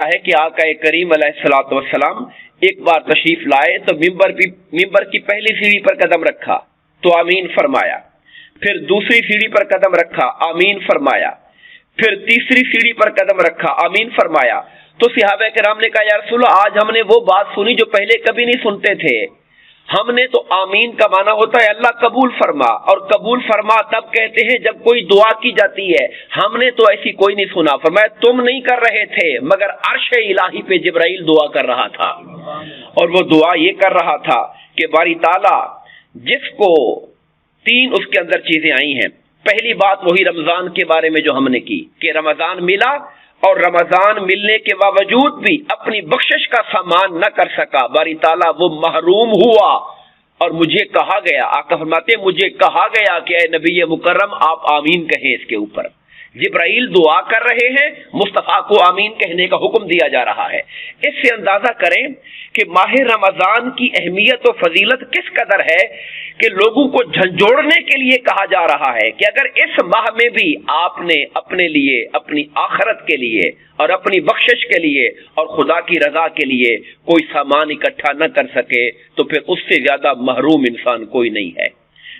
ہے کہ آقا کریم علیہ الصلوۃ والسلام ایک بار تشریف لائے تو ممبر کی پہلی سیڑھی پر قدم رکھا تو آمین فرمایا، پھر دوسری سیڑھی پر قدم رکھا، آمین فرمایا، پھر تیسری سیڑھی پر قدم رکھا، آمین فرمایا۔ تو صحابہ کرام نے کہا یا رسول اللہ آج ہم نے وہ بات سنی جو پہلے کبھی نہیں سنتے تھے، ہم نے تو آمین کا معنی ہوتا ہے اللہ قبول فرما، اور قبول فرما تب کہتے ہیں جب کوئی دعا کی جاتی ہے، ہم نے تو ایسی کوئی نہیں سنا۔ فرمایا تم نہیں کر رہے تھے مگر عرش الہی پہ جبرائیل دعا کر رہا تھا، اور وہ دعا یہ کر رہا تھا کہ باری تعالیٰ جس کو تین اس کے اندر چیزیں آئی ہیں، پہلی بات وہی رمضان کے بارے میں جو ہم نے کی کہ رمضان ملا اور رمضان ملنے کے باوجود بھی اپنی بخشش کا سامان نہ کر سکا، باری تعالیٰ وہ محروم ہوا، اور مجھے کہا گیا، آقا فرماتے مجھے کہا گیا کہ اے نبی مکرم آپ آمین کہیں اس کے اوپر۔ جبرائیل دعا کر رہے ہیں، مصطفیٰ کو آمین کہنے کا حکم دیا جا رہا ہے۔ اس سے اندازہ کریں کہ ماہ رمضان کی اہمیت و فضیلت کس قدر ہے کہ لوگوں کو جھنجھوڑنے کے لیے کہا جا رہا ہے کہ اگر اس ماہ میں بھی آپ نے اپنے لیے، اپنی آخرت کے لیے اور اپنی بخشش کے لیے اور خدا کی رضا کے لیے کوئی سامان اکٹھا نہ کر سکے تو پھر اس سے زیادہ محروم انسان کوئی نہیں ہے۔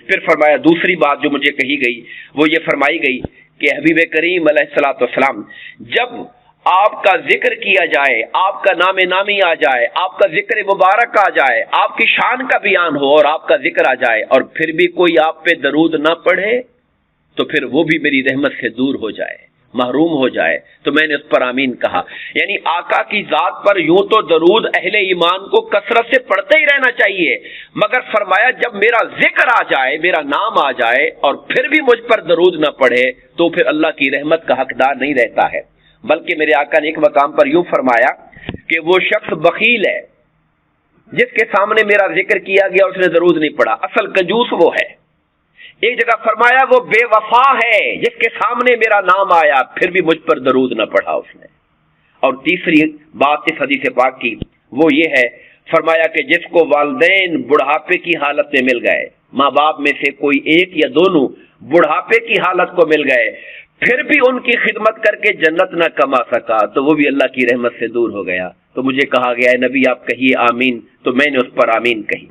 پھر فرمایا دوسری بات جو مجھے کہی گئی وہ یہ فرمائی گئی کہ حبیب کریم علیہ الصلوۃ والسلام جب آپ کا ذکر کیا جائے، آپ کا نام نامی آ جائے، آپ کا ذکر مبارک آ جائے، آپ کی شان کا بیان ہو اور آپ کا ذکر آ جائے اور پھر بھی کوئی آپ پہ درود نہ پڑھے تو پھر وہ بھی میری رحمت سے دور ہو جائے، محروم ہو جائے، تو میں نے اس پر آمین کہا۔ یعنی آقا کی ذات پر یوں تو درود اہل ایمان کو کثرت سے پڑھتے ہی رہنا چاہیے، مگر فرمایا جب میرا ذکر آ جائے، میرا نام آ جائے اور پھر بھی مجھ پر درود نہ پڑھے تو پھر اللہ کی رحمت کا حقدار نہیں رہتا ہے۔ بلکہ میرے آقا نے ایک مقام پر یوں فرمایا کہ وہ شخص بخیل ہے جس کے سامنے میرا ذکر کیا گیا اس نے درود نہیں پڑھا، اصل کنجوس وہ ہے۔ ایک جگہ فرمایا وہ بے وفا ہے جس کے سامنے میرا نام آیا پھر بھی مجھ پر درود نہ پڑھا اس نے۔ اور تیسری بات اس حدیث پاک کی وہ یہ ہے، فرمایا کہ جس کو والدین بڑھاپے کی حالت میں مل گئے، ماں باپ میں سے کوئی ایک یا دونوں بڑھاپے کی حالت کو مل گئے پھر بھی ان کی خدمت کر کے جنت نہ کما سکا تو وہ بھی اللہ کی رحمت سے دور ہو گیا۔ تو مجھے کہا گیا ہے نبی آپ کہیے آمین، تو میں نے اس پر آمین کہی۔